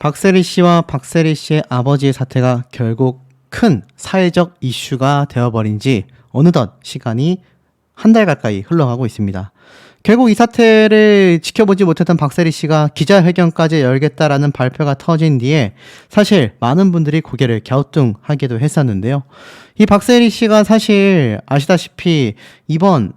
박세리 씨와 박세리 씨의 아버지의 사태가 결국 큰 사회적 이슈가 되어버린 지 어느덧 시간이 한 달 가까이 흘러가고 있습니다. 결국 이 사태를 지켜보지 못했던 박세리 씨가 기자회견까지 열겠다라는 발표가 터진 뒤에 사실 많은 분들이 고개를 갸우뚱하기도 했었는데요. 이 박세리 씨가 사실 아시다시피 이번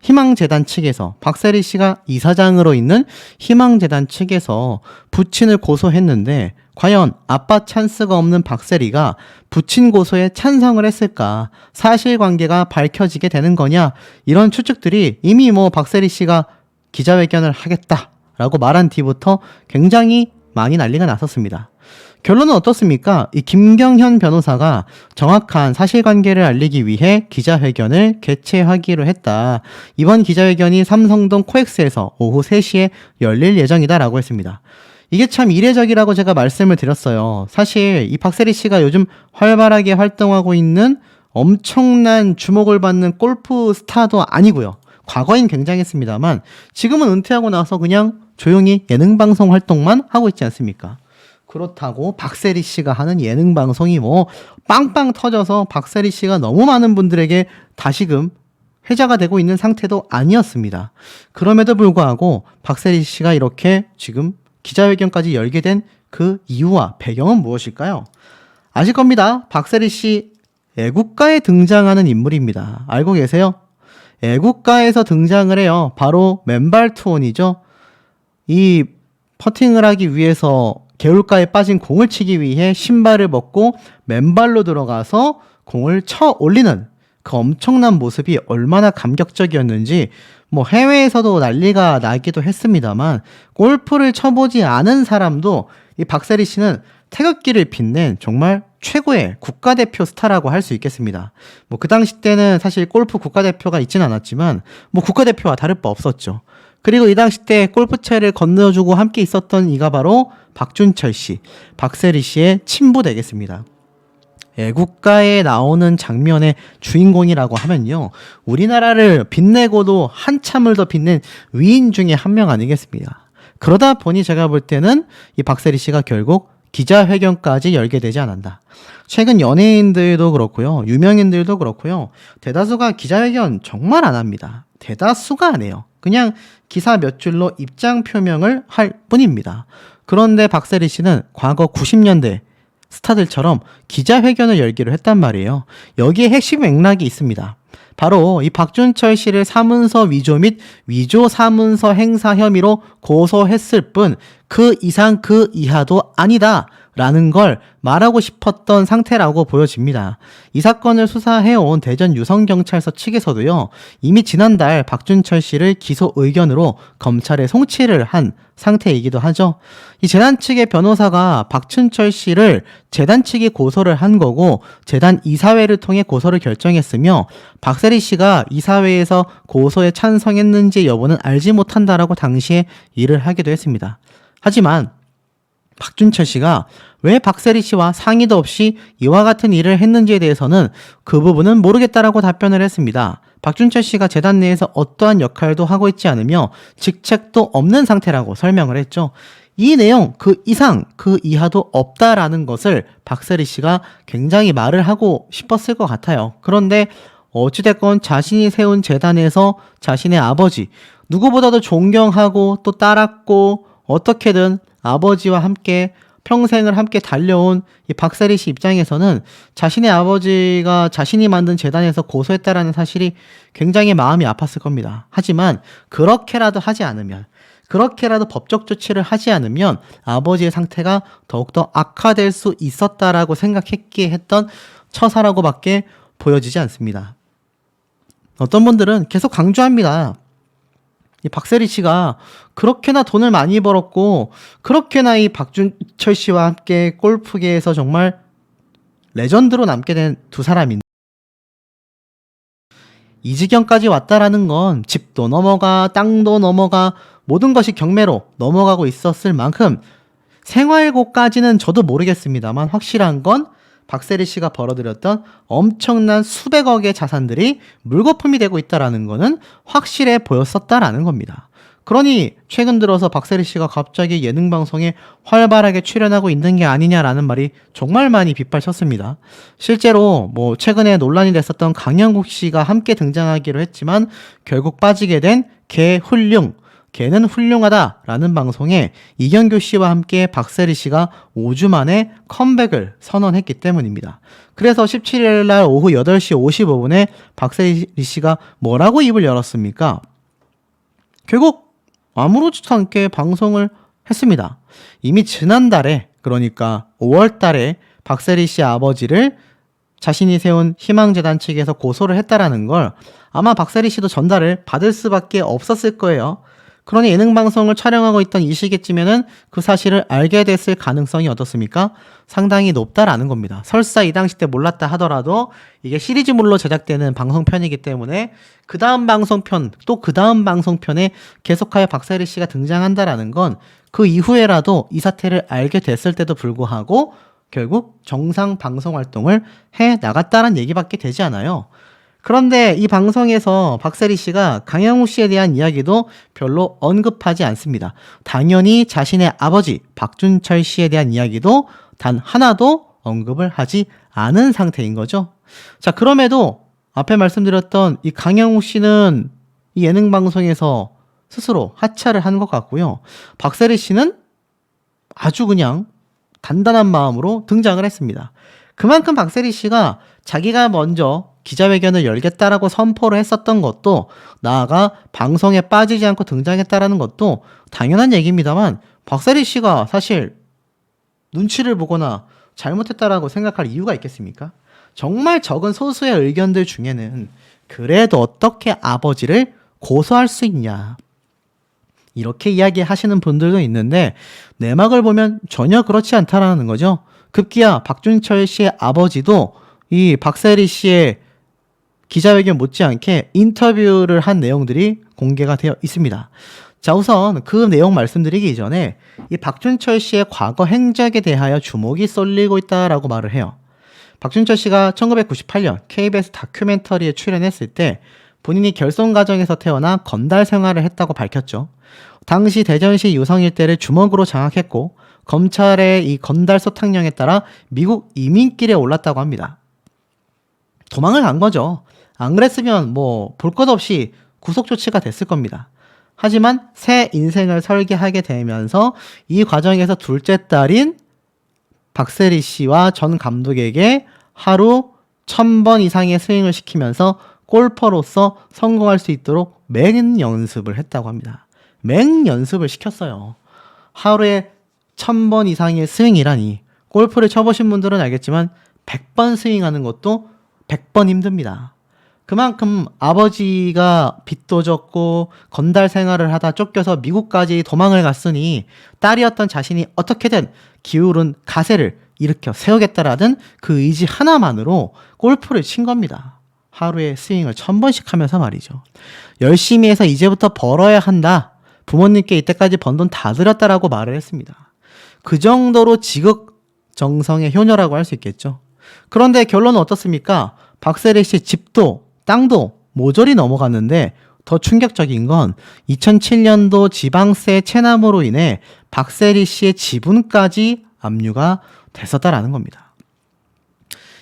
희망재단 측에서 박세리 씨가 이사장으로 있는 희망재단 측에서 부친을 고소했는데 과연 아빠 찬스가 없는 박세리가 부친 고소에 찬성을 했을까? 사실관계가 밝혀지게 되는 거냐? 이런 추측들이 이미 박세리 씨가 기자회견을 하겠다라고 말한 뒤부터 굉장히 많이 난리가 났었습니다. 결론은 어떻습니까? 이 김경현 변호사가 정확한 사실관계를 알리기 위해 기자회견을 개최하기로 했다. 이번 기자회견이 삼성동 코엑스에서 오후 3시에 열릴 예정이다라고 했습니다. 이게 참 이례적이라고 제가 말씀을 드렸어요. 사실 이 박세리 씨가 요즘 활발하게 활동하고 있는 엄청난 주목을 받는 골프 스타도 아니고요. 과거엔 굉장했습니다만 지금은 은퇴하고 나서 그냥 조용히 예능방송 활동만 하고 있지 않습니까? 그렇다고 박세리 씨가 하는 예능 방송이 빵빵 터져서 박세리 씨가 너무 많은 분들에게 다시금 회자가 되고 있는 상태도 아니었습니다. 그럼에도 불구하고 박세리 씨가 이렇게 지금 기자회견까지 열게 된 그 이유와 배경은 무엇일까요? 아실 겁니다. 박세리 씨 애국가에 등장하는 인물입니다. 알고 계세요? 애국가에서 등장을 해요. 바로 맨발 투혼이죠. 이 퍼팅을 하기 위해서 개울가에 빠진 공을 치기 위해 신발을 벗고 맨발로 들어가서 공을 쳐 올리는 그 엄청난 모습이 얼마나 감격적이었는지 해외에서도 난리가 나기도 했습니다만 골프를 쳐보지 않은 사람도 이 박세리 씨는 태극기를 빛낸 정말 최고의 국가대표 스타라고 할 수 있겠습니다. 그 당시 때는 사실 골프 국가대표가 있진 않았지만 국가대표와 다를 바 없었죠. 그리고 이 당시 때 골프채를 건네주고 함께 있었던 이가 바로 박준철 씨, 박세리 씨의 친부 되겠습니다. 애국가에 나오는 장면의 주인공이라고 하면요, 우리나라를 빛내고도 한참을 더 빛낸 위인 중에 한 명 아니겠습니까? 그러다 보니 제가 볼 때는 이 박세리 씨가 결국 기자회견까지 열게 되지 않았나. 최근 연예인들도 그렇고요, 유명인들도 그렇고요, 대다수가 기자회견 정말 안 합니다. 대다수가 안 해요. 그냥 기사 몇 줄로 입장 표명을 할 뿐입니다. 그런데 박세리 씨는 과거 90년대 스타들처럼 기자회견을 열기로 했단 말이에요. 여기에 핵심 맥락이 있습니다. 바로 이 박준철 씨를 사문서 위조 및 위조 사문서 행사 혐의로 고소했을 뿐 그 이상 그 이하도 아니다 라는 걸 말하고 싶었던 상태라고 보여집니다. 이 사건을 수사해온 대전 유성경찰서 측에서도요, 이미 지난달 박준철 씨를 기소 의견으로 검찰에 송치를 한 상태이기도 하죠. 이 재단 측의 변호사가 박준철 씨를 재단 측이 고소를 한 거고 재단 이사회를 통해 고소를 결정했으며 박세리 씨가 이사회에서 고소에 찬성했는지 여부는 알지 못한다라고 당시에 일을 하기도 했습니다. 하지만 박준철 씨가 왜 박세리 씨와 상의도 없이 이와 같은 일을 했는지에 대해서는 그 부분은 모르겠다라고 답변을 했습니다. 박준철 씨가 재단 내에서 어떠한 역할도 하고 있지 않으며 직책도 없는 상태라고 설명을 했죠. 이 내용 그 이상 그 이하도 없다라는 것을 박세리 씨가 굉장히 말을 하고 싶었을 것 같아요. 그런데 어찌됐건 자신이 세운 재단에서 자신의 아버지, 누구보다도 존경하고 또 따랐고 어떻게든 아버지와 함께 평생을 함께 달려온 이 박세리 씨 입장에서는 자신의 아버지가 자신이 만든 재단에서 고소했다라는 사실이 굉장히 마음이 아팠을 겁니다. 하지만 그렇게라도 하지 않으면, 그렇게라도 법적 조치를 하지 않으면 아버지의 상태가 더욱더 악화될 수 있었다라고 생각했기에 했던 처사라고밖에 보여지지 않습니다. 어떤 분들은 계속 강조합니다. 이 박세리 씨가 그렇게나 돈을 많이 벌었고 그렇게나 이 박준철 씨와 함께 골프계에서 정말 레전드로 남게 된 두 사람인데 이 지경까지 왔다라는 건 집도 넘어가 땅도 넘어가 모든 것이 경매로 넘어가고 있었을 만큼 생활고까지는 저도 모르겠습니다만 확실한 건 박세리 씨가 벌어들였던 엄청난 수백억의 자산들이 물거품이 되고 있다라는 거는 확실해 보였었다라는 겁니다. 그러니 최근 들어서 박세리 씨가 갑자기 예능 방송에 활발하게 출연하고 있는 게 아니냐라는 말이 정말 많이 빗발쳤습니다. 실제로 뭐 최근에 논란이 됐었던 강영국 씨가 함께 등장하기로 했지만 결국 빠지게 된 개훌륭, 걔는 훌륭하다라는 방송에 이경규 씨와 함께 박세리 씨가 5주 만에 컴백을 선언했기 때문입니다. 그래서 17일 날 오후 8시 55분에 박세리 씨가 뭐라고 입을 열었습니까? 결국 아무렇지도 않게 방송을 했습니다. 이미 지난달에, 그러니까 5월 달에 박세리 씨 아버지를 자신이 세운 희망재단 측에서 고소를 했다라는 걸 아마 박세리 씨도 전달을 받을 수밖에 없었을 거예요. 그러니 예능 방송을 촬영하고 있던 이 시기쯤에는 그 사실을 알게 됐을 가능성이 어떻습니까? 상당히 높다라는 겁니다. 설사 이 당시 때 몰랐다 하더라도 이게 시리즈물로 제작되는 방송편이기 때문에 그 다음 방송편 또 그 다음 방송편에 계속하여 박세리 씨가 등장한다라는 건 그 이후에라도 이 사태를 알게 됐을 때도 불구하고 결국 정상 방송 활동을 해 나갔다는 얘기밖에 되지 않아요. 그런데 이 방송에서 박세리 씨가 강영우 씨에 대한 이야기도 별로 언급하지 않습니다. 당연히 자신의 아버지 박준철 씨에 대한 이야기도 단 하나도 언급을 하지 않은 상태인 거죠. 자, 그럼에도 앞에 말씀드렸던 이 강영우 씨는 이 예능 방송에서 스스로 하차를 한 것 같고요. 박세리 씨는 아주 그냥 단단한 마음으로 등장을 했습니다. 그만큼 박세리 씨가 자기가 먼저 기자회견을 열겠다라고 선포를 했었던 것도, 나아가 방송에 빠지지 않고 등장했다라는 것도 당연한 얘기입니다만, 박세리 씨가 사실 눈치를 보거나 잘못했다라고 생각할 이유가 있겠습니까? 정말 적은 소수의 의견들 중에는 그래도 어떻게 아버지를 고소할 수 있냐, 이렇게 이야기하시는 분들도 있는데 내막을 보면 전혀 그렇지 않다라는 거죠. 급기야 박준철 씨의 아버지도 이 박세리 씨의 기자회견 못지않게 인터뷰를 한 내용들이 공개가 되어 있습니다. 자, 우선 그 내용 말씀드리기 전에 이 박준철 씨의 과거 행적에 대하여 주목이 쏠리고 있다라고 말을 해요. 박준철 씨가 1998년 KBS 다큐멘터리에 출연했을 때 본인이 결손 가정에서 태어나 건달 생활을 했다고 밝혔죠. 당시 대전시 유성 일대를 주먹으로 장악했고 검찰의 이 건달 소탕령에 따라 미국 이민길에 올랐다고 합니다. 도망을 간 거죠. 안 그랬으면 뭐 볼 것 없이 구속 조치가 됐을 겁니다. 하지만 새 인생을 설계하게 되면서 이 과정에서 둘째 딸인 박세리 씨와 전 감독에게 하루 1000번 이상의 스윙을 시키면서 골퍼로서 성공할 수 있도록 맹연습을 했다고 합니다. 맹연습을 시켰어요. 하루에 1000번 이상의 스윙이라니, 골프를 쳐보신 분들은 알겠지만 100번 스윙하는 것도 100번 힘듭니다. 그만큼 아버지가 빚도 졌고 건달 생활을 하다 쫓겨서 미국까지 도망을 갔으니 딸이었던 자신이 어떻게든 기울은 가세를 일으켜 세우겠다라는 그 의지 하나만으로 골프를 친 겁니다. 하루에 스윙을 1000번씩 하면서 말이죠. 열심히 해서 이제부터 벌어야 한다. 부모님께 이때까지 번 돈 다 드렸다라고 말을 했습니다. 그 정도로 지극정성의 효녀라고 할 수 있겠죠. 그런데 결론은 어떻습니까? 박세리 씨 집도 땅도 모조리 넘어갔는데 더 충격적인 건 2007년도 지방세 체납으로 인해 박세리 씨의 지분까지 압류가 됐었다라는 겁니다.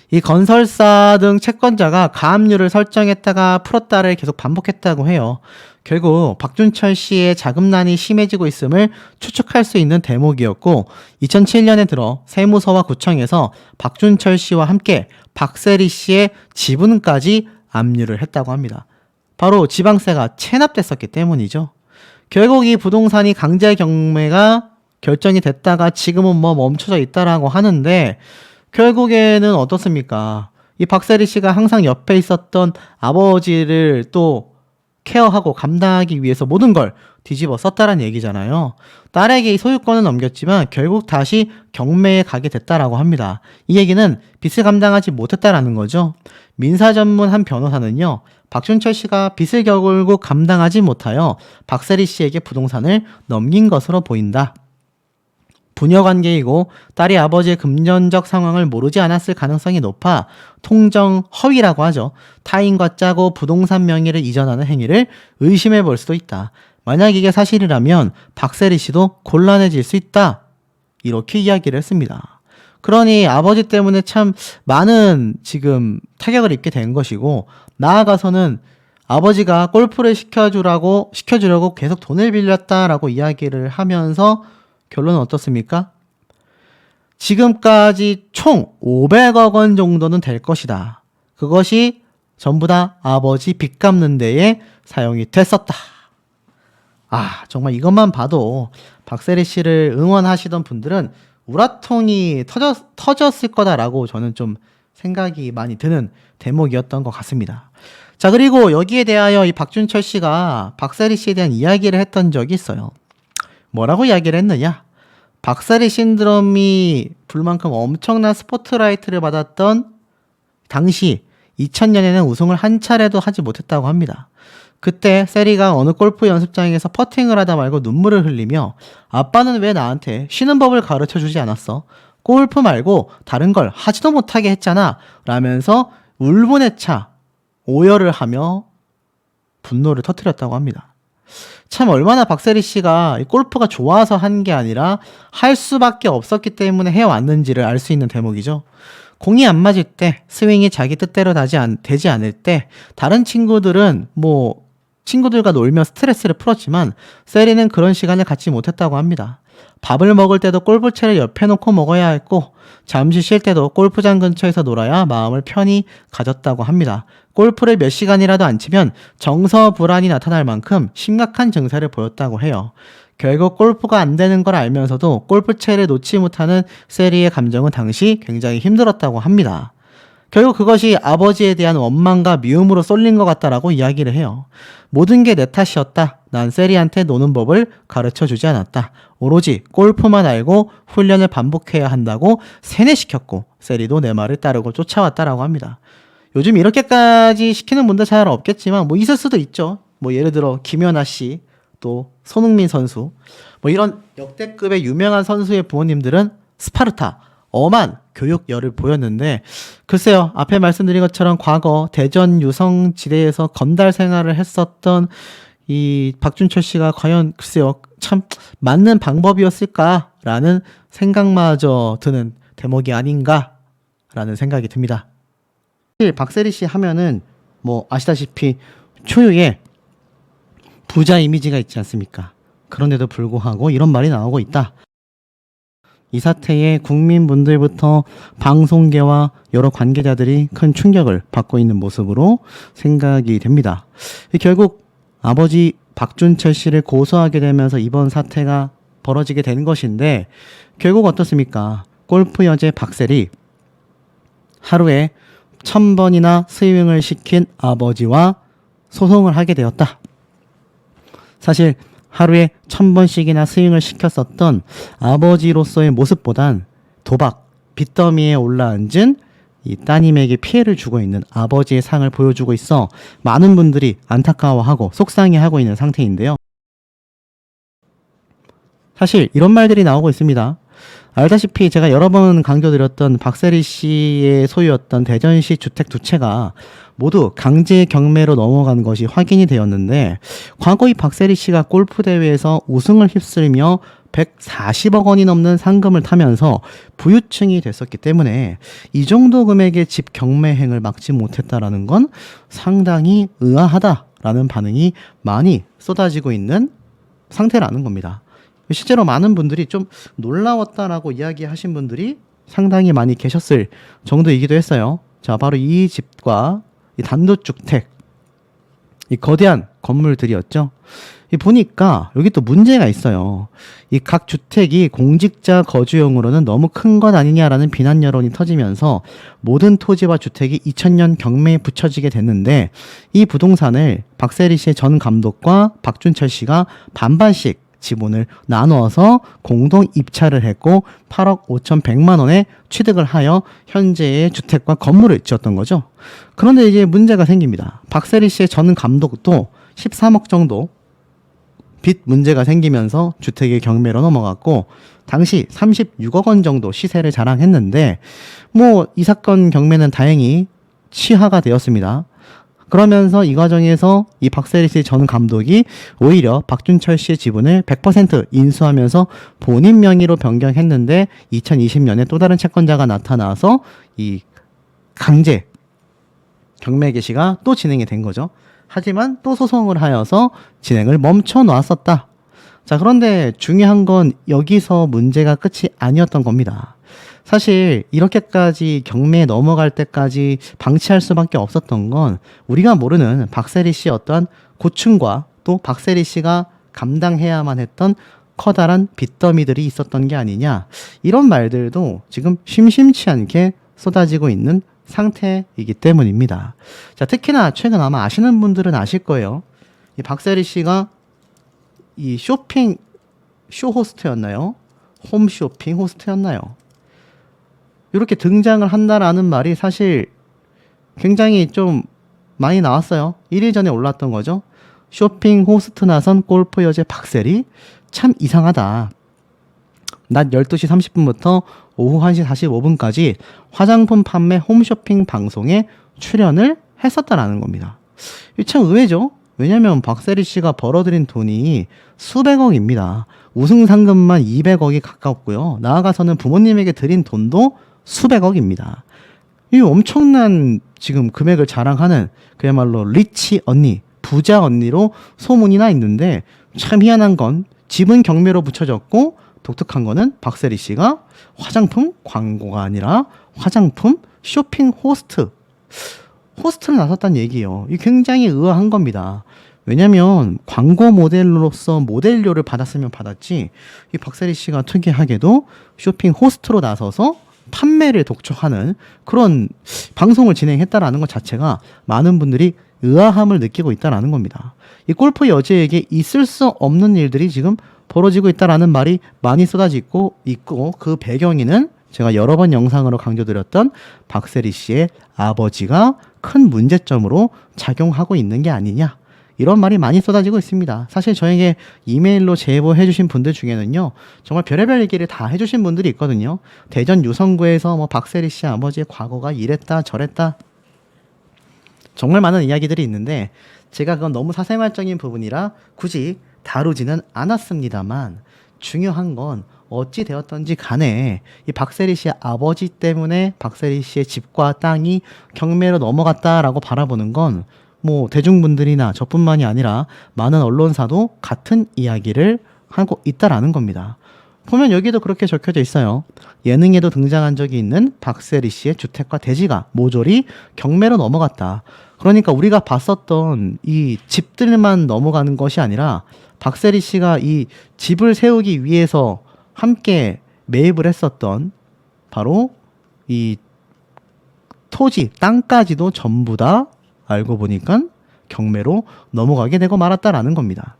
이 건설사 등 채권자가 가압류를 설정했다가 풀었다를 계속 반복했다고 해요. 결국 박준철 씨의 자금난이 심해지고 있음을 추측할 수 있는 대목이었고 2007년에 들어 세무서와 구청에서 박준철 씨와 함께 박세리 씨의 지분까지 압류를 했다고 합니다. 바로 지방세가 체납됐었기 때문이죠. 결국 이 부동산이 강제 경매가 결정이 됐다가 지금은 뭐 멈춰져 있다라고 하는데 결국에는 어떻습니까? 이 박세리 씨가 항상 옆에 있었던 아버지를 또 케어하고 감당하기 위해서 모든 걸 뒤집어 썼다는 얘기잖아요. 딸에게 이 소유권은 넘겼지만 결국 다시 경매에 가게 됐다라고 합니다. 이 얘기는 빚을 감당하지 못했다라는 거죠. 민사 전문 한 변호사는요, 박준철 씨가 빚을 결국 감당하지 못하여 박세리 씨에게 부동산을 넘긴 것으로 보인다. 부녀 관계이고 딸이 아버지의 금전적 상황을 모르지 않았을 가능성이 높아 통정 허위라고 하죠. 타인과 짜고 부동산 명의를 이전하는 행위를 의심해 볼 수도 있다. 만약 이게 사실이라면 박세리 씨도 곤란해질 수 있다. 이렇게 이야기를 했습니다. 그러니 아버지 때문에 참 많은 지금 타격을 입게 된 것이고, 나아가서는 아버지가 골프를 시켜주려고 계속 돈을 빌렸다라고 이야기를 하면서 결론은 어떻습니까? 지금까지 총 500억 원 정도는 될 것이다. 그것이 전부 다 아버지 빚 갚는 데에 사용이 됐었다. 정말 이것만 봐도 박세리 씨를 응원하시던 분들은 우라통이 터졌을 거다라고 저는 좀 생각이 많이 드는 대목이었던 것 같습니다. 자, 그리고 여기에 대하여 이 박준철 씨가 박세리 씨에 대한 이야기를 했던 적이 있어요. 뭐라고 이야기를 했느냐? 박세리 신드롬이 불만큼 엄청난 스포트라이트를 받았던 당시 2000년에는 우승을 한 차례도 하지 못했다고 합니다. 그때 세리가 어느 골프 연습장에서 퍼팅을 하다 말고 눈물을 흘리며 아빠는 왜 나한테 쉬는 법을 가르쳐 주지 않았어? 골프 말고 다른 걸 하지도 못하게 했잖아. 라면서 울분에 차 오열을 하며 분노를 터뜨렸다고 합니다. 참 얼마나 박세리 씨가 골프가 좋아서 한 게 아니라 할 수밖에 없었기 때문에 해왔는지를 알 수 있는 대목이죠. 공이 안 맞을 때, 스윙이 자기 뜻대로 되지 않을 때, 다른 친구들은 친구들과 놀며 스트레스를 풀었지만 세리는 그런 시간을 갖지 못했다고 합니다. 밥을 먹을 때도 골프채를 옆에 놓고 먹어야 했고, 잠시 쉴 때도 골프장 근처에서 놀아야 마음을 편히 가졌다고 합니다. 골프를 몇 시간이라도 안 치면 정서불안이 나타날 만큼 심각한 증세를 보였다고 해요. 결국 골프가 안 되는 걸 알면서도 골프채를 놓지 못하는 세리의 감정은 당시 굉장히 힘들었다고 합니다. 결국 그것이 아버지에 대한 원망과 미움으로 쏠린 것 같다라고 이야기를 해요. 모든 게 내 탓이었다. 난 세리한테 노는 법을 가르쳐주지 않았다. 오로지 골프만 알고 훈련을 반복해야 한다고 세뇌시켰고 세리도 내 말을 따르고 쫓아왔다라고 합니다. 요즘 이렇게까지 시키는 분들 잘 없겠지만 있을 수도 있죠. 예를 들어 김연아 씨, 또 손흥민 선수, 이런 역대급의 유명한 선수의 부모님들은 스파르타, 엄한 교육열을 보였는데, 글쎄요, 앞에 말씀드린 것처럼 과거 대전 유성지대에서 건달 생활을 했었던 이 박준철 씨가 과연 글쎄요, 참 맞는 방법이었을까라는 생각마저 드는 대목이 아닌가라는 생각이 듭니다. 사실 박세리 씨 하면은 아시다시피 초유의 부자 이미지가 있지 않습니까? 그런데도 불구하고 이런 말이 나오고 있다. 이 사태에 국민분들부터 방송계와 여러 관계자들이 큰 충격을 받고 있는 모습으로 생각이 됩니다. 결국 아버지 박준철 씨를 고소하게 되면서 이번 사태가 벌어지게 된 것인데, 결국 어떻습니까? 골프 여제 박세리, 하루에 1000번이나 스윙을 시킨 아버지와 소송을 하게 되었다. 사실 하루에 1000번씩이나 스윙을 시켰었던 아버지로서의 모습보단 도박, 빚더미에 올라앉은 이 따님에게 피해를 주고 있는 아버지의 상을 보여주고 있어 많은 분들이 안타까워하고 속상해하고 있는 상태인데요. 사실 이런 말들이 나오고 있습니다. 알다시피 제가 여러 번 강조드렸던 박세리 씨의 소유였던 대전시 주택 두 채가 모두 강제 경매로 넘어간 것이 확인이 되었는데, 과거 이 박세리 씨가 골프 대회에서 우승을 휩쓸며 140억 원이 넘는 상금을 타면서 부유층이 됐었기 때문에 이 정도 금액의 집 경매행을 막지 못했다라는 건 상당히 의아하다라는 반응이 많이 쏟아지고 있는 상태라는 겁니다. 실제로 많은 분들이 좀 놀라웠다라고 이야기하신 분들이 상당히 많이 계셨을 정도이기도 했어요. 자, 바로 이 집과 이 단독주택, 이 거대한 건물들이었죠. 보니까 여기 또 문제가 있어요. 이 각 주택이 공직자 거주용으로는 너무 큰 것 아니냐라는 비난 여론이 터지면서 모든 토지와 주택이 2000년 경매에 붙여지게 됐는데, 이 부동산을 박세리 씨의 전 감독과 박준철 씨가 반반씩 지분을 나누어서 공동 입찰을 했고 8억 5,100만 원에 취득을 하여 현재의 주택과 건물을 지었던 거죠. 그런데 이제 문제가 생깁니다. 박세리 씨의 전 감독도 13억 정도 빚 문제가 생기면서 주택이 경매로 넘어갔고, 당시 36억 원 정도 시세를 자랑했는데 이 사건 경매는 다행히 취하가 되었습니다. 그러면서 이 과정에서 이 박세리 씨 전 감독이 오히려 박준철 씨의 지분을 100% 인수하면서 본인 명의로 변경했는데 2020년에 또 다른 채권자가 나타나서 이 강제 경매 개시가 또 진행이 된 거죠. 하지만 또 소송을 하여서 진행을 멈춰 놨었다. 자, 그런데 중요한 건 여기서 문제가 끝이 아니었던 겁니다. 사실 이렇게까지 경매에 넘어갈 때까지 방치할 수밖에 없었던 건 우리가 모르는 박세리 씨의 어떠한 고충과 또 박세리 씨가 감당해야만 했던 커다란 빚더미들이 있었던 게 아니냐, 이런 말들도 지금 심심치 않게 쏟아지고 있는 상태이기 때문입니다. 자, 특히나 최근 아마 아시는 분들은 아실 거예요. 이 박세리 씨가 이 쇼핑 쇼 호스트였나요? 홈쇼핑 호스트였나요? 이렇게 등장을 한다라는 말이 사실 굉장히 좀 많이 나왔어요. 1일 전에 올랐던 거죠. 쇼핑 호스트 나선 골프 여제 박세리, 참 이상하다. 낮 12시 30분부터 오후 1시 45분까지 화장품 판매 홈쇼핑 방송에 출연을 했었다라는 겁니다. 이게 참 의외죠. 왜냐면 박세리 씨가 벌어들인 돈이 수백억입니다. 우승 상금만 200억이 가깝고요. 나아가서는 부모님에게 드린 돈도 수백억입니다. 이 엄청난 지금 금액을 자랑하는 그야말로 리치 언니, 부자 언니로 소문이 나 있는데, 참 희한한 건 집은 경매로 붙여졌고 독특한 거는 박세리 씨가 화장품 광고가 아니라 화장품 쇼핑 호스트를 나섰다는 얘기예요. 이게 굉장히 의아한 겁니다. 왜냐면 광고 모델로서 모델료를 받았으면 받았지, 이 박세리 씨가 특이하게도 쇼핑 호스트로 나서서 판매를 독촉하는 그런 방송을 진행했다라는 것 자체가 많은 분들이 의아함을 느끼고 있다라는 겁니다. 이 골프 여제에게 있을 수 없는 일들이 지금 벌어지고 있다라는 말이 많이 쏟아지고 있고, 그 배경에는 제가 여러 번 영상으로 강조드렸던 박세리 씨의 아버지가 큰 문제점으로 작용하고 있는 게 아니냐, 이런 말이 많이 쏟아지고 있습니다. 사실 저에게 이메일로 제보해 주신 분들 중에는요, 정말 별의별 얘기를 다 해주신 분들이 있거든요. 대전 유성구에서 뭐 박세리 씨 아버지의 과거가 이랬다 저랬다, 정말 많은 이야기들이 있는데 제가 그건 너무 사생활적인 부분이라 굳이 다루지는 않았습니다만, 중요한 건 어찌 되었던지 간에 이 박세리 씨의 아버지 때문에 박세리 씨의 집과 땅이 경매로 넘어갔다라고 바라보는 건 뭐 대중분들이나 저뿐만이 아니라 많은 언론사도 같은 이야기를 하고 있다라는 겁니다. 보면 여기도 그렇게 적혀져 있어요. 예능에도 등장한 적이 있는 박세리 씨의 주택과 대지가 모조리 경매로 넘어갔다. 그러니까 우리가 봤었던 이 집들만 넘어가는 것이 아니라 박세리 씨가 이 집을 세우기 위해서 함께 매입을 했었던 바로 이 토지, 땅까지도 전부 다 알고 보니까 경매로 넘어가게 되고 말았다라는 겁니다.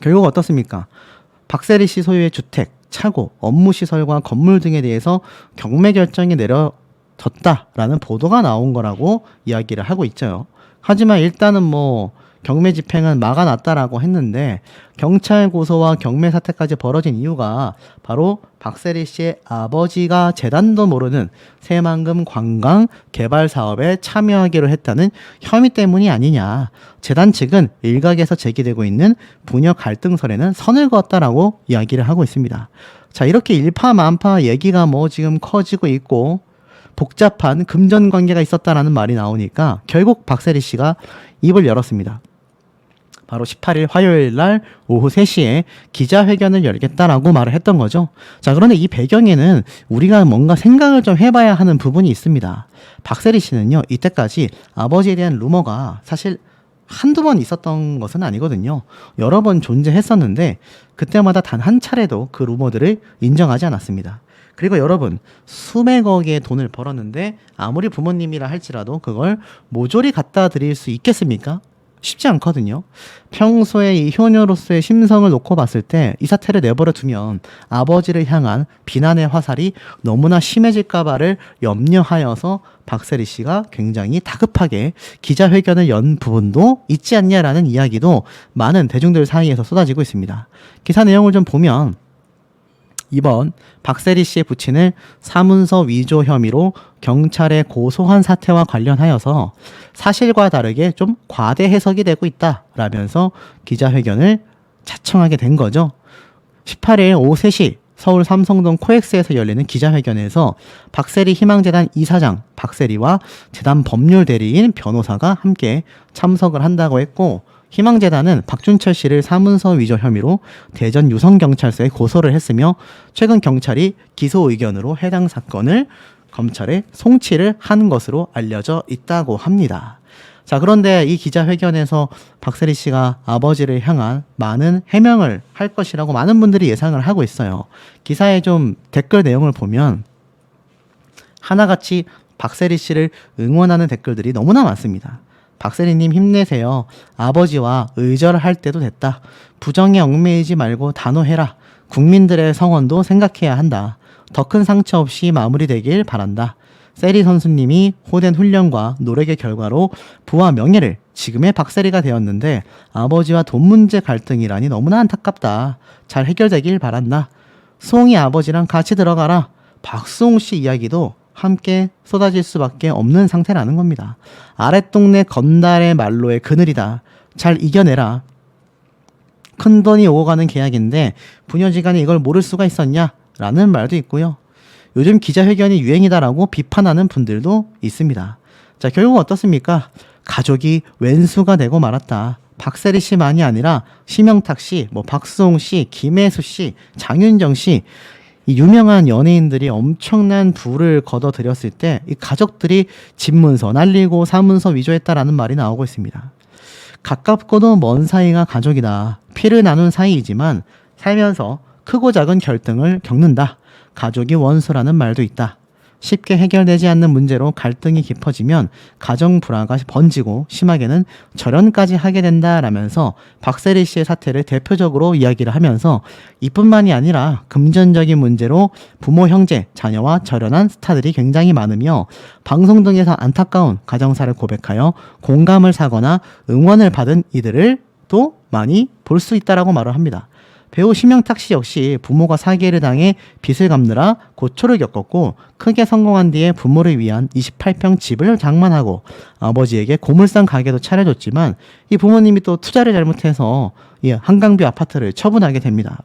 결국 어떻습니까? 박세리 씨 소유의 주택, 차고, 업무시설과 건물 등에 대해서 경매 결정이 내려졌다라는 보도가 나온 거라고 이야기를 하고 있죠. 하지만 일단은 뭐 경매 집행은 막아놨다라고 했는데, 경찰 고소와 경매 사태까지 벌어진 이유가 바로 박세리 씨의 아버지가 재단도 모르는 새만금 관광 개발 사업에 참여하기로 했다는 혐의 때문이 아니냐. 재단 측은 일각에서 제기되고 있는 부녀 갈등설에는 선을 그었다라고 이야기를 하고 있습니다. 자, 이렇게 일파만파 얘기가 뭐 지금 커지고 있고 복잡한 금전 관계가 있었다라는 말이 나오니까 결국 박세리 씨가 입을 열었습니다. 바로 18일 화요일 날 오후 3시에 기자회견을 열겠다라고 말을 했던 거죠. 자, 그런데 이 배경에는 우리가 뭔가 생각을 좀 해봐야 하는 부분이 있습니다. 박세리 씨는요, 이때까지 아버지에 대한 루머가 사실 한두 번 있었던 것은 아니거든요. 여러 번 존재했었는데 그때마다 단 한 차례도 그 루머들을 인정하지 않았습니다. 그리고 여러분, 수백억의 돈을 벌었는데 아무리 부모님이라 할지라도 그걸 모조리 갖다 드릴 수 있겠습니까? 쉽지 않거든요. 평소에 이 효녀로서의 심성을 놓고 봤을 때 이 사태를 내버려 두면 아버지를 향한 비난의 화살이 너무나 심해질까봐를 염려하여서 박세리 씨가 굉장히 다급하게 기자회견을 연 부분도 있지 않냐라는 이야기도 많은 대중들 사이에서 쏟아지고 있습니다. 기사 내용을 좀 보면 이번 박세리 씨의 부친을 사문서 위조 혐의로 경찰에 고소한 사태와 관련하여서 사실과 다르게 좀 과대 해석이 되고 있다라면서 기자회견을 자청하게 된 거죠. 18일 오후 3시 서울 삼성동 코엑스에서 열리는 기자회견에서 박세리 희망재단 이사장 박세리와 재단 법률 대리인 변호사가 함께 참석을 한다고 했고, 희망재단은 박준철 씨를 사문서 위조 혐의로 대전 유성경찰서에 고소를 했으며 최근 경찰이 기소 의견으로 해당 사건을 검찰에 송치를 한 것으로 알려져 있다고 합니다. 자, 그런데 이 기자회견에서 박세리 씨가 아버지를 향한 많은 해명을 할 것이라고 많은 분들이 예상을 하고 있어요. 기사의 좀 댓글 내용을 보면 하나같이 박세리 씨를 응원하는 댓글들이 너무나 많습니다. 박세리님 힘내세요. 아버지와 의절할 때도 됐다. 부정에 얽매이지 말고 단호해라. 국민들의 성원도 생각해야 한다. 더 큰 상처 없이 마무리되길 바란다. 세리 선수님이 호된 훈련과 노력의 결과로 부와 명예를 지금의 박세리가 되었는데 아버지와 돈 문제 갈등이라니 너무나 안타깝다. 잘 해결되길 바란다. 수홍이 아버지랑 같이 들어가라. 박수홍 씨 이야기도 함께 쏟아질 수밖에 없는 상태라는 겁니다. 아랫동네 건달의 말로의 그늘이다. 잘 이겨내라. 큰돈이 오고 가는 계약인데 부녀지간에 이걸 모를 수가 있었냐? 라는 말도 있고요. 요즘 기자회견이 유행이다라고 비판하는 분들도 있습니다. 자, 결국 어떻습니까? 가족이 왼수가 되고 말았다. 박세리 씨만이 아니라 심영탁 씨, 박수홍 씨, 김혜수 씨, 장윤정 씨, 이 유명한 연예인들이 엄청난 부를 거둬들였을 때 이 가족들이 집문서 날리고 사문서 위조했다라는 말이 나오고 있습니다. 가깝고도 먼 사이가 가족이다. 피를 나눈 사이이지만 살면서 크고 작은 결등을 겪는다. 가족이 원수라는 말도 있다. 쉽게 해결되지 않는 문제로 갈등이 깊어지면 가정 불화가 번지고 심하게는 절연까지 하게 된다라면서 박세리 씨의 사태를 대표적으로 이야기를 하면서 이뿐만이 아니라 금전적인 문제로 부모, 형제, 자녀와 절연한 스타들이 굉장히 많으며 방송 등에서 안타까운 가정사를 고백하여 공감을 사거나 응원을 받은 이들을 또 많이 볼 수 있다라고 말을 합니다. 배우 심영탁 씨 역시 부모가 사기를 당해 빚을 갚느라 고초를 겪었고 크게 성공한 뒤에 부모를 위한 28평 집을 장만하고 아버지에게 고물상 가게도 차려줬지만 이 부모님이 또 투자를 잘못해서 이 한강뷰 아파트를 처분하게 됩니다.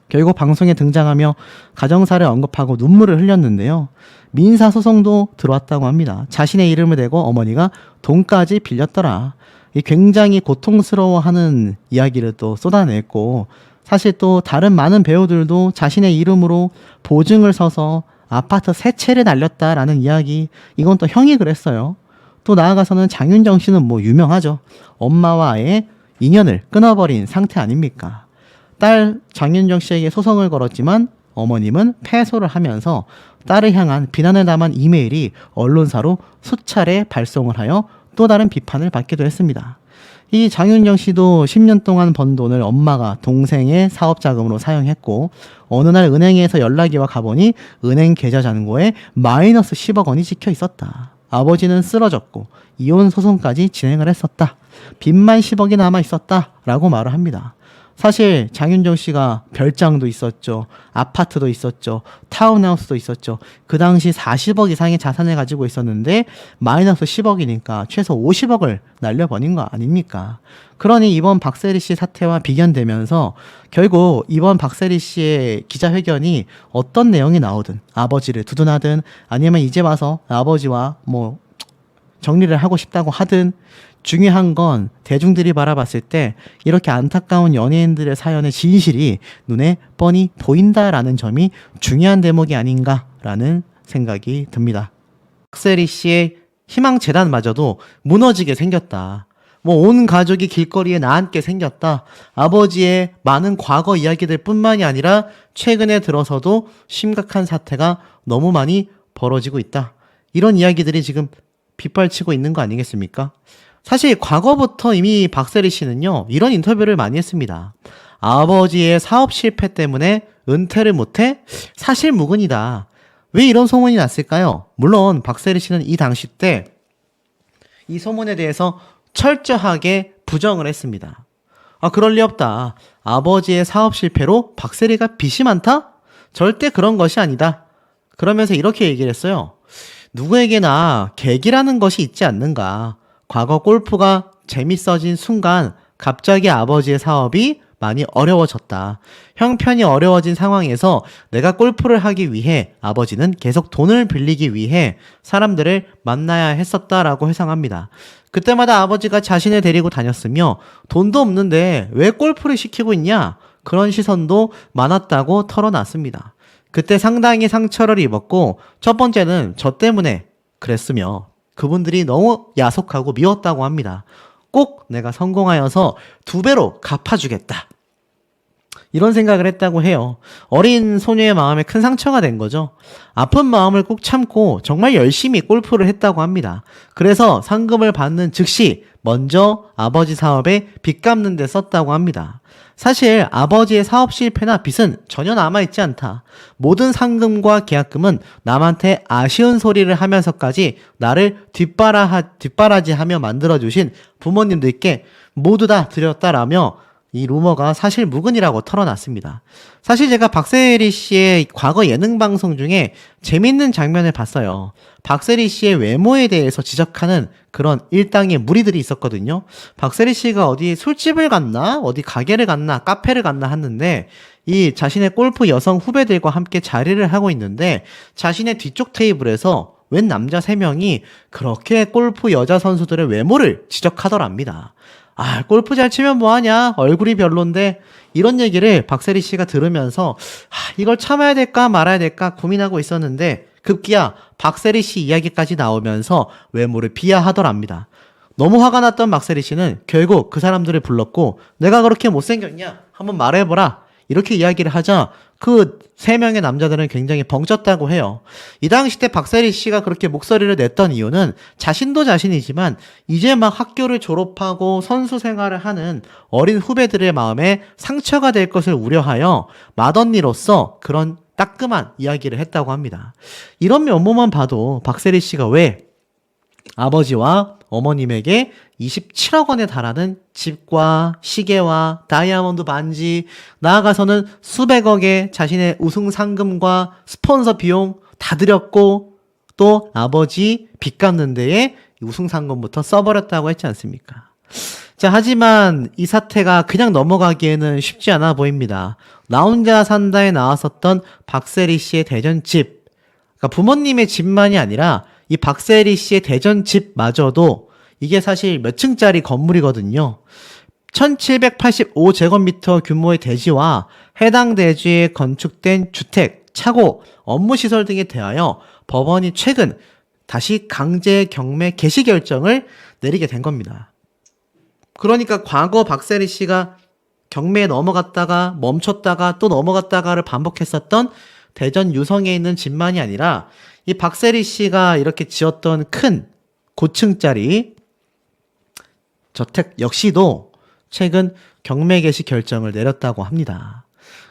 결국 방송에 등장하며 가정사를 언급하고 눈물을 흘렸는데요. 민사소송도 들어왔다고 합니다. 자신의 이름을 대고 어머니가 돈까지 빌렸더라. 이 굉장히 고통스러워하는 이야기를 또 쏟아냈고, 사실 또 다른 많은 배우들도 자신의 이름으로 보증을 서서 아파트 세 채를 날렸다라는 이야기, 이건 또 형이 그랬어요. 또 나아가서는 장윤정 씨는 유명하죠. 엄마와 아이의 인연을 끊어버린 상태 아닙니까? 딸 장윤정 씨에게 소송을 걸었지만 어머님은 패소를 하면서 딸을 향한 비난을 담은 이메일이 언론사로 수차례 발송을 하여 또 다른 비판을 받기도 했습니다. 이 장윤정 씨도 10년 동안 번 돈을 엄마가 동생의 사업 자금으로 사용했고 어느 날 은행에서 연락이 와 가보니 은행 계좌 잔고에 마이너스 10억 원이 찍혀 있었다. 아버지는 쓰러졌고 이혼 소송까지 진행을 했었다. 빚만 10억이 남아 있었다 라고 말을 합니다. 사실 장윤정 씨가 별장도 있었죠. 아파트도 있었죠. 타운하우스도 있었죠. 그 당시 40억 이상의 자산을 가지고 있었는데 마이너스 10억이니까 최소 50억을 날려버린 거 아닙니까? 그러니 이번 박세리 씨 사태와 비견되면서 결국 이번 박세리 씨의 기자회견이 어떤 내용이 나오든 아버지를 두둔하든 아니면 이제 와서 아버지와 정리를 하고 싶다고 하든 중요한 건 대중들이 바라봤을 때 이렇게 안타까운 연예인들의 사연의 진실이 눈에 뻔히 보인다라는 점이 중요한 대목이 아닌가라는 생각이 듭니다. 박세리 씨의 희망재단마저도 무너지게 생겼다. 온 가족이 길거리에 나앉게 생겼다. 아버지의 많은 과거 이야기들 뿐만이 아니라 최근에 들어서도 심각한 사태가 너무 많이 벌어지고 있다. 이런 이야기들이 지금 빗발치고 있는 거 아니겠습니까? 사실 과거부터 이미 박세리 씨는요, 이런 인터뷰를 많이 했습니다. 아버지의 사업 실패 때문에 은퇴를 못해? 사실 무근이다. 왜 이런 소문이 났을까요? 물론 박세리 씨는 이 당시 때 이 소문에 대해서 철저하게 부정을 했습니다. 그럴 리 없다. 아버지의 사업 실패로 박세리가 빚이 많다? 절대 그런 것이 아니다. 그러면서 이렇게 얘기를 했어요. 누구에게나 계기라는 것이 있지 않는가. 과거 골프가 재밌어진 순간 갑자기 아버지의 사업이 많이 어려워졌다. 형편이 어려워진 상황에서 내가 골프를 하기 위해 아버지는 계속 돈을 빌리기 위해 사람들을 만나야 했었다라고 회상합니다. 그때마다 아버지가 자신을 데리고 다녔으며 돈도 없는데 왜 골프를 시키고 있냐? 그런 시선도 많았다고 털어놨습니다. 그때 상당히 상처를 입었고 첫 번째는 저 때문에 그랬으며 그분들이 너무 야속하고 미웠다고 합니다. 꼭 내가 성공하여서 2배로 갚아주겠다. 이런 생각을 했다고 해요. 어린 소녀의 마음에 큰 상처가 된 거죠. 아픈 마음을 꼭 참고 정말 열심히 골프를 했다고 합니다. 그래서 상금을 받는 즉시 먼저 아버지 사업에 빚 갚는 데 썼다고 합니다. 사실 아버지의 사업 실패나 빚은 전혀 남아있지 않다. 모든 상금과 계약금은 남한테 아쉬운 소리를 하면서까지 나를 뒷바라지하며 만들어주신 부모님들께 모두 다 드렸다라며 이 루머가 사실 무근이라고 털어놨습니다. 사실 제가 박세리 씨의 과거 예능 방송 중에 재밌는 장면을 봤어요. 박세리 씨의 외모에 대해서 지적하는 그런 일당의 무리들이 있었거든요. 박세리 씨가 어디 술집을 갔나? 어디 가게를 갔나? 카페를 갔나? 했는데 이 자신의 골프 여성 후배들과 함께 자리를 하고 있는데 자신의 뒤쪽 테이블에서 웬 남자 3명이 그렇게 골프 여자 선수들의 외모를 지적하더랍니다. 골프 잘 치면 뭐하냐? 얼굴이 별론데 이런 얘기를 박세리 씨가 들으면서 이걸 참아야 될까 말아야 될까 고민하고 있었는데 급기야 박세리 씨 이야기까지 나오면서 외모를 비하하더랍니다. 너무 화가 났던 박세리 씨는 결국 그 사람들을 불렀고 내가 그렇게 못생겼냐? 한번 말해보라. 이렇게 이야기를 하자 그 3명의 남자들은 굉장히 벙쪘다고 해요. 이 당시 때 박세리 씨가 그렇게 목소리를 냈던 이유는 자신도 자신이지만 이제 막 학교를 졸업하고 선수 생활을 하는 어린 후배들의 마음에 상처가 될 것을 우려하여 맏언니로서 그런 따끔한 이야기를 했다고 합니다. 이런 면모만 봐도 박세리 씨가 왜 아버지와 어머님에게 27억 원에 달하는 집과 시계와 다이아몬드 반지, 나아가서는 수백억의 자신의 우승 상금과 스폰서 비용 다 들였고 또 아버지 빚 갚는 데에 우승 상금부터 써버렸다고 했지 않습니까? 자, 하지만 이 사태가 그냥 넘어가기에는 쉽지 않아 보입니다. 나 혼자 산다에 나왔었던 박세리 씨의 대전집, 그러니까 부모님의 집만이 아니라 이 박세리 씨의 대전집마저도 이게 사실 몇 층짜리 건물이거든요. 1785제곱미터 규모의 대지와 해당 대지에 건축된 주택, 차고, 업무시설 등에 대하여 법원이 최근 다시 강제 경매 개시 결정을 내리게 된 겁니다. 그러니까 과거 박세리 씨가 경매에 넘어갔다가 멈췄다가 또 넘어갔다가를 반복했었던 대전 유성에 있는 집만이 아니라 이 박세리 씨가 이렇게 지었던 큰 고층짜리 저택 역시도 최근 경매 개시 결정을 내렸다고 합니다.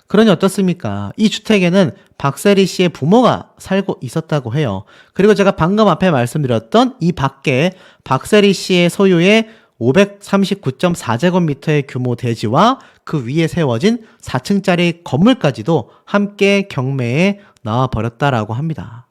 그러니 어떻습니까? 이 주택에는 박세리 씨의 부모가 살고 있었다고 해요. 그리고 제가 방금 앞에 말씀드렸던 이 밖에 박세리 씨의 소유의 539.4제곱미터의 규모 대지와 그 위에 세워진 4층짜리 건물까지도 함께 경매에 나와버렸다라고 합니다.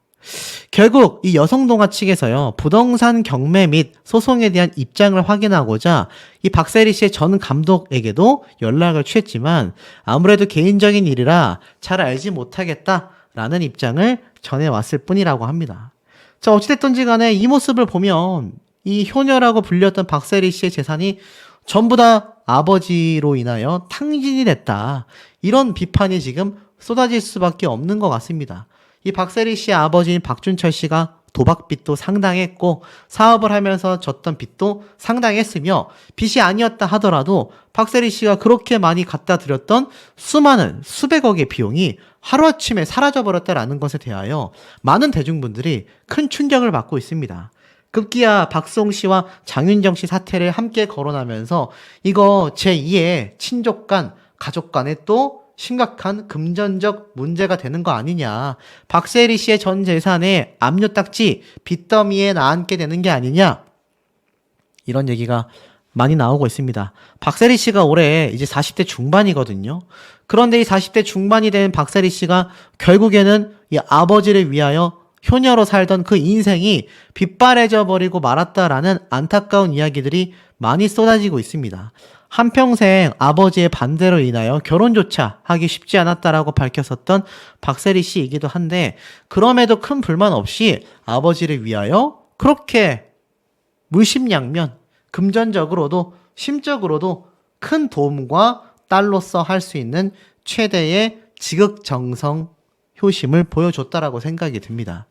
결국 이 여성동화 측에서요, 부동산 경매 및 소송에 대한 입장을 확인하고자 이 박세리 씨의 전 감독에게도 연락을 취했지만 아무래도 개인적인 일이라 잘 알지 못하겠다라는 입장을 전해왔을 뿐이라고 합니다. 자, 어찌됐든지 간에 이 모습을 보면 이 효녀라고 불렸던 박세리 씨의 재산이 전부 다 아버지로 인하여 탕진이 됐다. 이런 비판이 지금 쏟아질 수밖에 없는 것 같습니다. 이 박세리 씨의 아버지인 박준철 씨가 도박빚도 상당했고 사업을 하면서 졌던 빚도 상당했으며 빚이 아니었다 하더라도 박세리 씨가 그렇게 많이 갖다 드렸던 수많은 수백억의 비용이 하루아침에 사라져버렸다라는 것에 대하여 많은 대중분들이 큰 충격을 받고 있습니다. 급기야 박송 씨와 장윤정 씨 사태를 함께 거론하면서 이거 제2의 친족 간, 가족 간에 또 심각한 금전적 문제가 되는 거 아니냐. 박세리 씨의 전 재산에 압류딱지 빚더미에 나앉게 되는 게 아니냐. 이런 얘기가 많이 나오고 있습니다. 박세리 씨가 올해 이제 40대 중반이거든요. 그런데 이 40대 중반이 된 박세리 씨가 결국에는 이 아버지를 위하여 효녀로 살던 그 인생이 빗발해져 버리고 말았다라는 안타까운 이야기들이 많이 쏟아지고 있습니다. 한평생 아버지의 반대로 인하여 결혼조차 하기 쉽지 않았다라고 밝혔었던 박세리 씨이기도 한데, 그럼에도 큰 불만 없이 아버지를 위하여 그렇게 물심양면 금전적으로도 심적으로도 큰 도움과 딸로서 할 수 있는 최대의 지극정성 효심을 보여줬다라고 생각이 듭니다.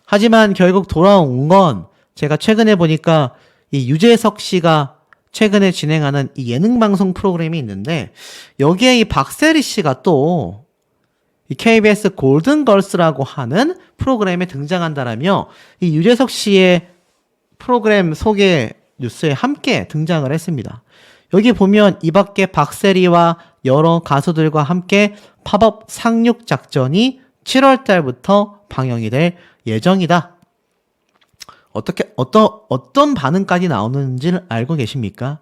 하지만 결국 돌아온 건 제가 최근에 보니까 이 유재석 씨가 최근에 진행하는 이 예능 방송 프로그램이 있는데, 여기에 이 박세리 씨가 또 이 KBS 골든걸스라고 하는 프로그램에 등장한다라며 이 유재석 씨의 프로그램 소개 뉴스에 함께 등장을 했습니다. 여기 보면 이 밖에 박세리와 여러 가수들과 함께 팝업 상륙 작전이 7월 달부터 방영이 될 예정이다. 어떤 반응까지 나오는지를 알고 계십니까?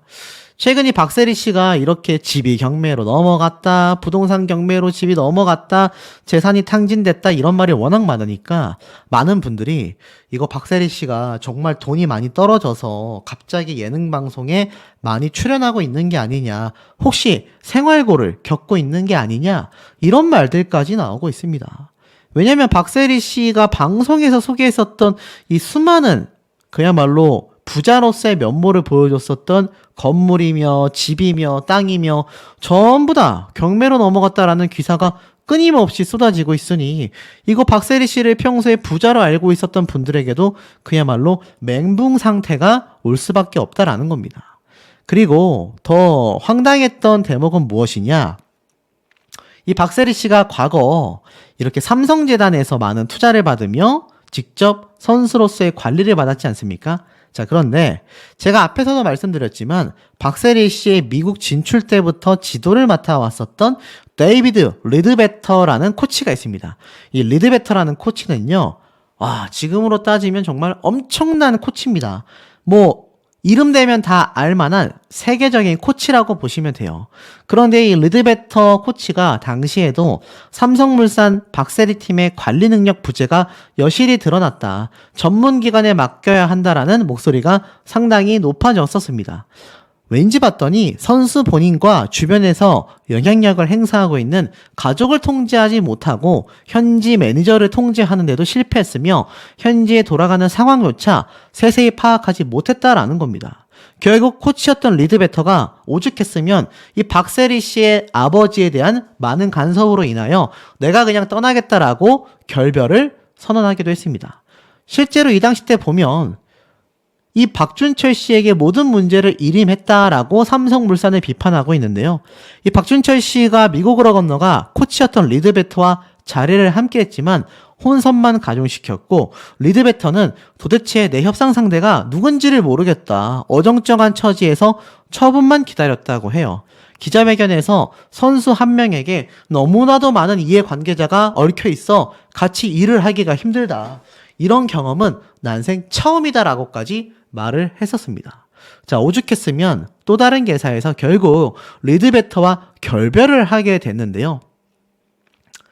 최근 이 박세리 씨가 이렇게 집이 경매로 넘어갔다, 부동산 경매로 집이 넘어갔다, 재산이 탕진됐다, 이런 말이 워낙 많으니까 많은 분들이 이거 박세리 씨가 정말 돈이 많이 떨어져서 갑자기 예능 방송에 많이 출연하고 있는 게 아니냐, 혹시 생활고를 겪고 있는 게 아니냐, 이런 말들까지 나오고 있습니다. 왜냐면 박세리 씨가 방송에서 소개했었던 이 수많은 그야말로 부자로서의 면모를 보여줬었던 건물이며 집이며 땅이며 전부 다 경매로 넘어갔다라는 기사가 끊임없이 쏟아지고 있으니, 이거 박세리 씨를 평소에 부자로 알고 있었던 분들에게도 그야말로 멘붕 상태가 올 수밖에 없다라는 겁니다. 그리고 더 황당했던 대목은 무엇이냐? 이 박세리 씨가 과거 이렇게 삼성재단에서 많은 투자를 받으며 직접 선수로서의 관리를 받았지 않습니까? 자, 그런데 제가 앞에서도 말씀드렸지만 박세리 씨의 미국 진출 때부터 지도를 맡아왔었던 데이비드 리드베터라는 코치가 있습니다. 이 리드베터라는 코치는요, 지금으로 따지면 정말 엄청난 코치입니다. 이름 대면 다 알만한 세계적인 코치라고 보시면 돼요. 그런데 이 리드베터 코치가 당시에도 삼성물산 박세리 팀의 관리 능력 부재가 여실히 드러났다, 전문기관에 맡겨야 한다라는 목소리가 상당히 높아졌었습니다. 왠지 봤더니 선수 본인과 주변에서 영향력을 행사하고 있는 가족을 통제하지 못하고 현지 매니저를 통제하는 데도 실패했으며 현지에 돌아가는 상황조차 세세히 파악하지 못했다라는 겁니다. 결국 코치였던 리드베터가 오죽했으면 이 박세리 씨의 아버지에 대한 많은 간섭으로 인하여 내가 그냥 떠나겠다라고 결별을 선언하기도 했습니다. 실제로 이 당시 때 보면 이 박준철 씨에게 모든 문제를 일임했다라고 삼성물산을 비판하고 있는데요. 이 박준철 씨가 미국으로 건너가 코치였던 리드베터와 자리를 함께 했지만 혼선만 가중시켰고, 리드베터는 도대체 내 협상 상대가 누군지를 모르겠다, 어정쩡한 처지에서 처분만 기다렸다고 해요. 기자회견에서 선수 한 명에게 너무나도 많은 이해관계자가 얽혀 있어 같이 일을 하기가 힘들다, 이런 경험은 난생 처음이다라고까지 말을 했었습니다. 자, 오죽했으면 또 다른 개사에서 결국 리드베터와 결별을 하게 됐는데요.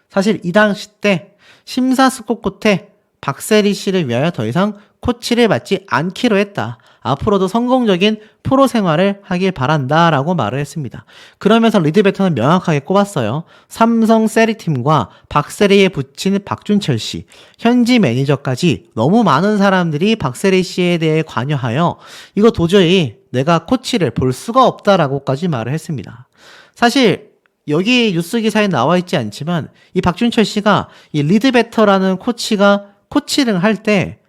사실 이 당시 때 심사숙고 끝에 박세리 씨를 위하여 더 이상 코치를 맡지 않기로 했다, 앞으로도 성공적인 프로 생활을 하길 바란다 라고 말을 했습니다. 그러면서 리드베터는 명확하게 꼽았어요. 삼성 세리팀과 박세리에 붙인 박준철 씨, 현지 매니저까지 너무 많은 사람들이 박세리 씨에 대해 관여하여 이거 도저히 내가 코치를 볼 수가 없다라고까지 말을 했습니다. 사실 여기 뉴스 기사에 나와 있지 않지만 이 박준철 씨가 이 리드베터라는 코치가 코치를 할 때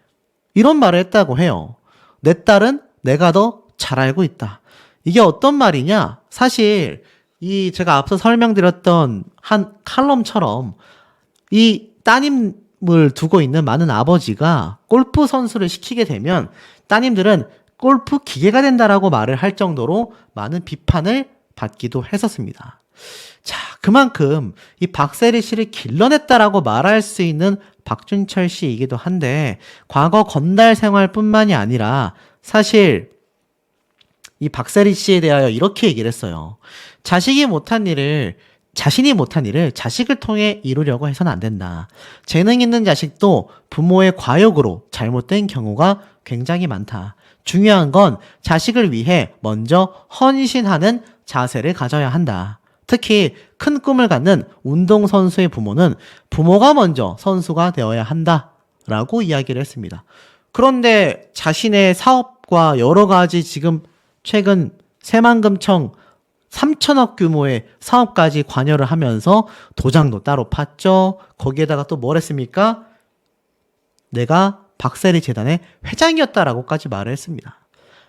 이런 말을 했다고 해요. 내 딸은 내가 더 잘 알고 있다. 이게 어떤 말이냐? 사실 이 제가 앞서 설명드렸던 한 칼럼처럼 이 따님을 두고 있는 많은 아버지가 골프 선수를 시키게 되면 따님들은 골프 기계가 된다라고 말을 할 정도로 많은 비판을 받기도 했었습니다. 자, 그만큼 이 박세리 씨를 길러냈다라고 말할 수 있는 박준철 씨이기도 한데, 과거 건달 생활뿐만이 아니라 사실 이 박세리 씨에 대하여 이렇게 얘기를 했어요. 자신이 못한 일을 자식을 통해 이루려고 해서는 안 된다. 재능 있는 자식도 부모의 과욕으로 잘못된 경우가 굉장히 많다. 중요한 건 자식을 위해 먼저 헌신하는 자세를 가져야 한다. 특히 큰 꿈을 갖는 운동선수의 부모는 부모가 먼저 선수가 되어야 한다. 라고 이야기를 했습니다. 그런데 자신의 사업과 여러 가지 지금 최근 새만금청 3천억 규모의 사업까지 관여를 하면서 도장도 따로 팠죠. 거기에다가 또 뭘 했습니까? 내가 박세리 재단의 회장이었다라고까지 말을 했습니다.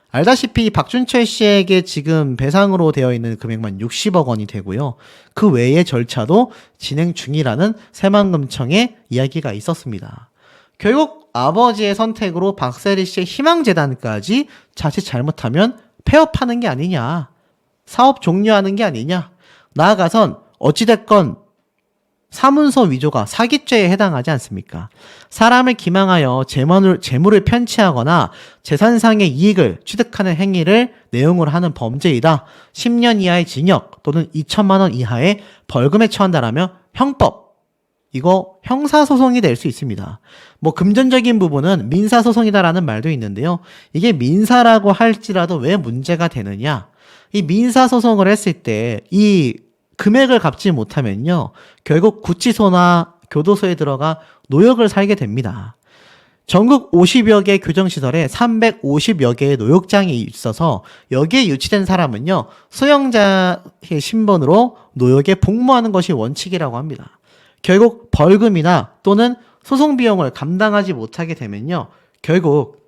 알다시피 박준철 씨에게 지금 배상으로 되어 있는 금액만 60억 원이 되고요. 그 외의 절차도 진행 중이라는 새만금청의 이야기가 있었습니다. 결국 아버지의 선택으로 박세리 씨의 희망재단까지 자칫 잘못하면 폐업하는 게 아니냐. 사업 종료하는 게 아니냐. 나아가선 어찌됐건 사문서 위조가 사기죄에 해당하지 않습니까? 사람을 기망하여 재물을 편취하거나 재산상의 이익을 취득하는 행위를 내용으로 하는 범죄이다. 10년 이하의 징역 또는 2천만 원 이하의 벌금에 처한다라며 형법, 이거 형사소송이 될 수 있습니다. 뭐 금전적인 부분은 민사소송이다라는 말도 있는데요. 이게 민사라고 할지라도 왜 문제가 되느냐? 이 민사소송을 했을 때 이 금액을 갚지 못하면요. 결국 구치소나 교도소에 들어가 노역을 살게 됩니다. 전국 50여 개 교정시설에 350여 개의 노역장이 있어서 여기에 유치된 사람은요. 수용자의 신분으로 노역에 복무하는 것이 원칙이라고 합니다. 결국 벌금이나 또는 소송 비용을 감당하지 못하게 되면요. 결국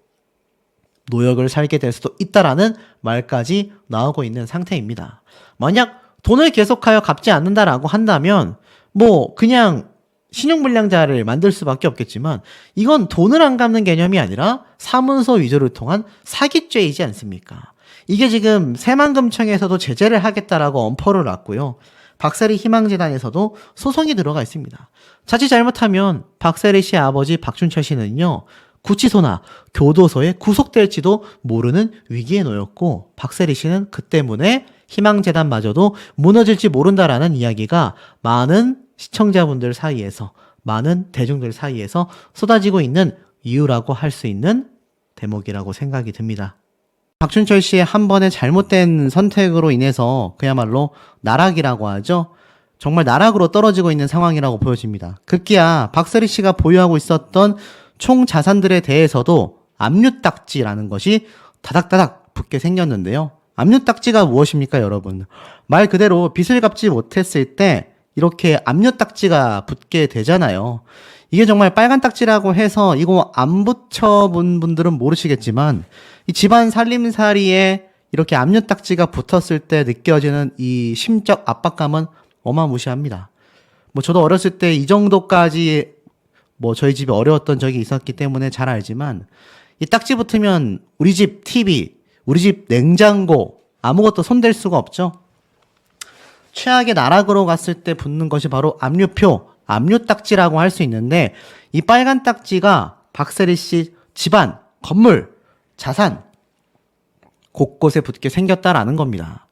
노역을 살게 될 수도 있다라는 말까지 나오고 있는 상태입니다. 만약 돈을 계속하여 갚지 않는다라고 한다면 뭐 그냥 신용불량자를 만들 수밖에 없겠지만 이건 돈을 안 갚는 개념이 아니라 사문서 위조를 통한 사기죄이지 않습니까? 이게 지금 새만금청에서도 제재를 하겠다라고 엄포를 놨고요. 박세리 희망재단에서도 소송이 들어가 있습니다. 자칫 잘못하면 박세리 씨의 아버지 박준철 씨는요. 구치소나 교도소에 구속될지도 모르는 위기에 놓였고 박세리 씨는 그 때문에 희망재단마저도 무너질지 모른다라는 이야기가 많은 시청자분들 사이에서 많은 대중들 사이에서 쏟아지고 있는 이유라고 할 수 있는 대목이라고 생각이 듭니다. 박준철 씨의 한 번의 잘못된 선택으로 인해서 그야말로 나락이라고 하죠. 정말 나락으로 떨어지고 있는 상황이라고 보여집니다. 급기야 박세리 씨가 보유하고 있었던 총 자산들에 대해서도 압류딱지라는 것이 다닥다닥 붙게 생겼는데요. 압류딱지가 무엇입니까, 여러분? 말 그대로 빚을 갚지 못했을 때 이렇게 압류딱지가 붙게 되잖아요. 이게 정말 빨간 딱지라고 해서 이거 안 붙여본 분들은 모르시겠지만 이 집안 살림살이에 이렇게 압류딱지가 붙었을 때 느껴지는 이 심적 압박감은 어마무시합니다. 뭐 저도 어렸을 때 이 정도까지 뭐 저희 집이 어려웠던 적이 있었기 때문에 잘 알지만 이 딱지 붙으면 우리 집 TV, 우리 집 냉장고 아무것도 손댈 수가 없죠. 최악의 나락으로 갔을 때 붙는 것이 바로 압류표, 압류딱지라고 할 수 있는데 이 빨간 딱지가 박세리 씨 집안, 건물, 자산 곳곳에 붙게 생겼다라는 겁니다.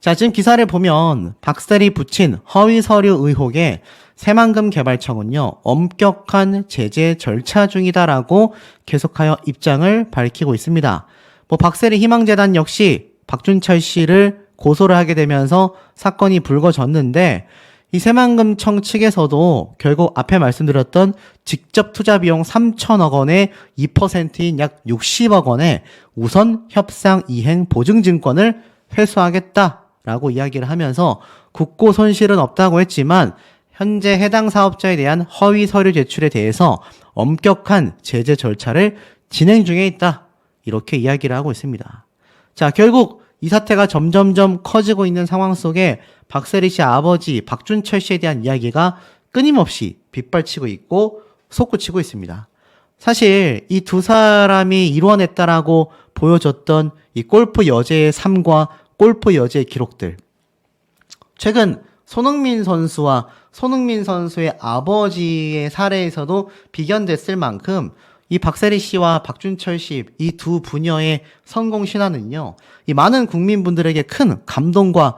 자, 지금 기사를 보면 박세리 붙인 허위 서류 의혹에 새만금개발청은요, 엄격한 제재 절차 중이다라고 계속하여 입장을 밝히고 있습니다. 뭐 박세리 희망재단 역시 박준철 씨를 고소를 하게 되면서 사건이 불거졌는데 이 새만금청 측에서도 결국 앞에 말씀드렸던 직접 투자 비용 3천억 원의 2%인 약 60억 원의 우선 협상 이행 보증증권을 회수하겠다라고 이야기를 하면서 국고 손실은 없다고 했지만 현재 해당 사업자에 대한 허위 서류 제출에 대해서 엄격한 제재 절차를 진행 중에 있다. 이렇게 이야기를 하고 있습니다. 자, 결국 이 사태가 점점점 커지고 있는 상황 속에 박세리 씨 아버지 박준철 씨에 대한 이야기가 끊임없이 빗발치고 있고 솟구치고 있습니다. 사실 이 두 사람이 이루어냈다라고 보여줬던 이 골프 여제의 삶과 골프 여제의 기록들. 최근 손흥민 선수와 손흥민 선수의 아버지의 사례에서도 비견됐을 만큼 이 박세리 씨와 박준철 씨 이 두 부녀의 성공 신화는요. 이 많은 국민분들에게 큰 감동과